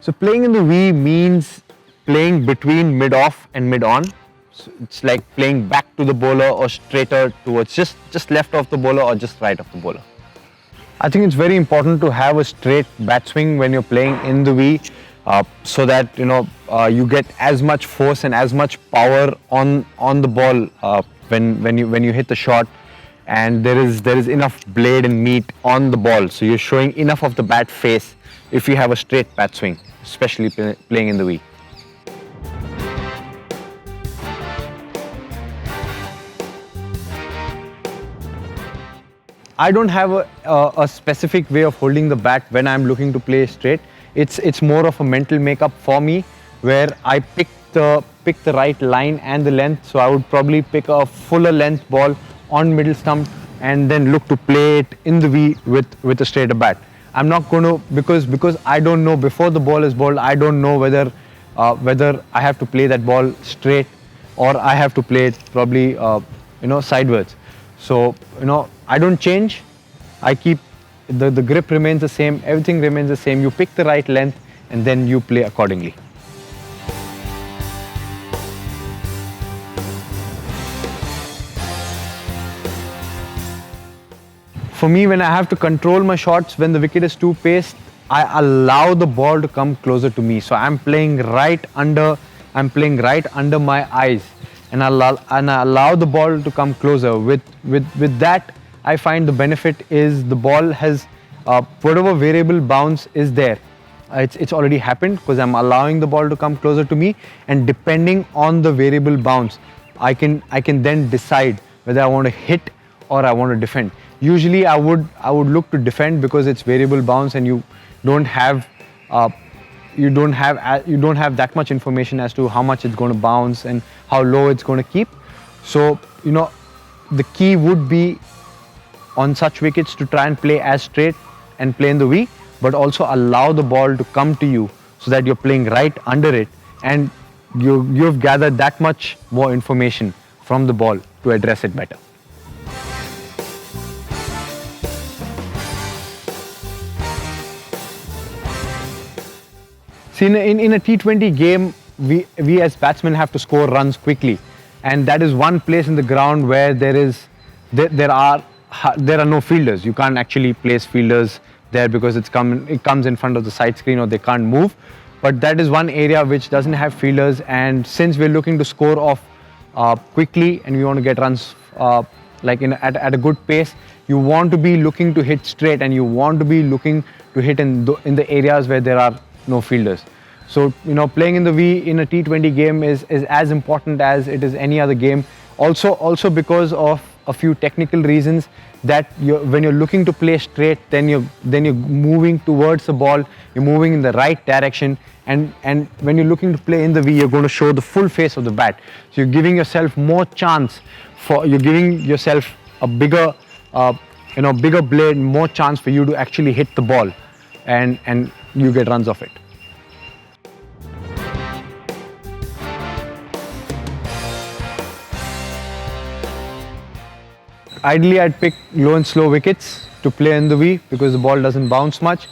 So playing in the V means playing between mid-off and mid-on. So it's like playing back to the bowler or straighter towards just left of the bowler or just right of the bowler. I think it's very important to have a straight bat swing when you're playing in the V, so that you get as much force and as much power on the ball when you hit the shot, and there is enough blade and meat on the ball, so you're showing enough of the bat face if you have a straight bat swing, especially playing in the V. I don't have a specific way of holding the bat when I'm looking to play straight. It's more of a mental makeup for me, where I pick the right line and the length. So I would probably pick a fuller length ball on middle stump and then look to play it in the V with a straighter bat. I'm not going to, because I don't know before the ball is bowled, I don't know whether I have to play that ball straight or I have to play it probably sideways. So I don't change. I keep the grip remains the same, everything remains the same. You pick the right length and then you play accordingly. For me, when I have to control my shots, when the wicket is too paced, I allow the ball to come closer to me. So I'm playing right under my eyes, and I allow the ball to come closer. With that, I find the benefit is the ball has whatever variable bounce is there. It's already happened because I'm allowing the ball to come closer to me, and depending on the variable bounce, I can then decide whether I want to hit or I want to defend. Usually I would look to defend because it's variable bounce and you don't have that much information as to how much it's going to bounce and how low it's going to keep. So the key would be on such wickets to try and play as straight and play in the V, but also allow the ball to come to you so that you're playing right under it, and you've gathered that much more information from the ball to address it better. See, in a T20 game, we as batsmen have to score runs quickly, and that is one place in the ground where there are no fielders. You can't actually place fielders there because it comes in front of the side screen or they can't move. But that is one area which doesn't have fielders, and since we're looking to score off quickly and we want to get runs at a good pace, you want to be looking to hit straight and you want to be looking to hit in the areas where there are no fielders. So playing in the V in a T20 game is as important as it is any other game. Also because of a few technical reasons, that when you're looking to play straight, then you're moving towards the ball, you're moving in the right direction, and when you're looking to play in the V, you're going to show the full face of the bat. So you're giving yourself more chance you're giving yourself a bigger blade, more chance for you to actually hit the ball, and you get runs off it. Ideally, I'd pick low and slow wickets to play in the V because the ball doesn't bounce much,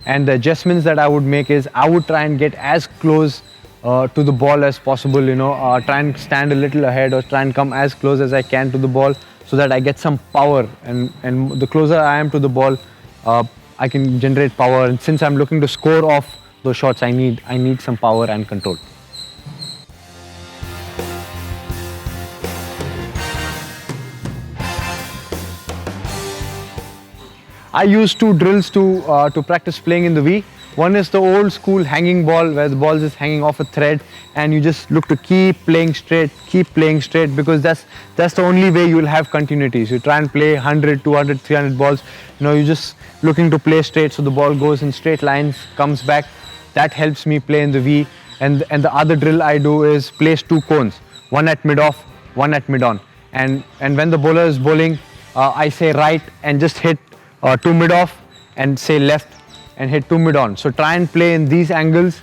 and the adjustments that I would make is I would try and get as close to the ball as possible, try and stand a little ahead or try and come as close as I can to the ball so that I get some power, and the closer I am to the ball, I can generate power, and since I'm looking to score off those shots, I need some power and control. I use two drills to practice playing in the V. One is the old school hanging ball, where the ball is hanging off a thread and you just look to keep playing straight, because that's the only way you will have continuity. So you try and play 100, 200, 300 balls, you're just looking to play straight, so the ball goes in straight lines, comes back. That helps me play in the V. And the other drill I do is place two cones, one at mid-off, one at mid-on. And when the bowler is bowling, I say right and just hit two mid-off, and say left and hit two mid-on. So try and play in these angles,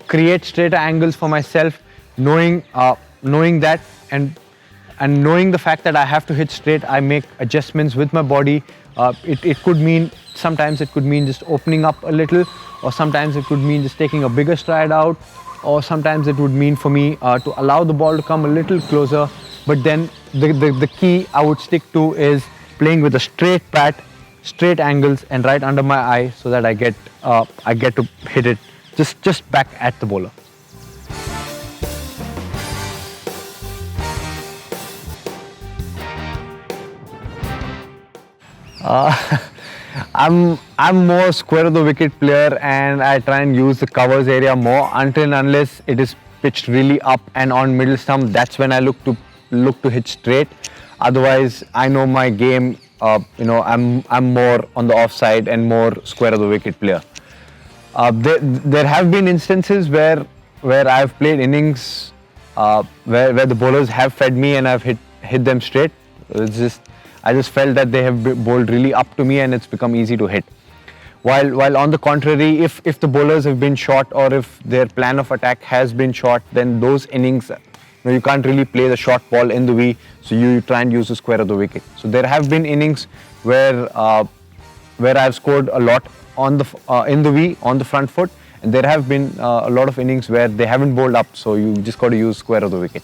create straighter angles for myself, knowing that, and knowing the fact that I have to hit straight, I make adjustments with my body It could mean, sometimes it could mean just opening up a little, or sometimes it could mean just taking a bigger stride out, or sometimes it would mean for me to allow the ball to come a little closer. But then the key I would stick to is playing with a straight bat, straight angles, and right under my eye, so that I get to hit it just back at the bowler. I'm more square of the wicket player, and I try and use the covers area more until and unless it is pitched really up and on middle stump. That's when I look to hit straight. Otherwise, I know my game. I'm more on the offside and more square of the wicket player. There have been instances where I've played innings where the bowlers have fed me and I've hit them straight. I just felt that they have bowled really up to me and it's become easy to hit. While on the contrary, if the bowlers have been short or if their plan of attack has been short, then those innings, you can't really play the short ball in the V, so you try and use the square of the wicket. So there have been innings where I've scored a lot on in the V on the front foot, and there have been a lot of innings where they haven't bowled up, so you just got to use square of the wicket.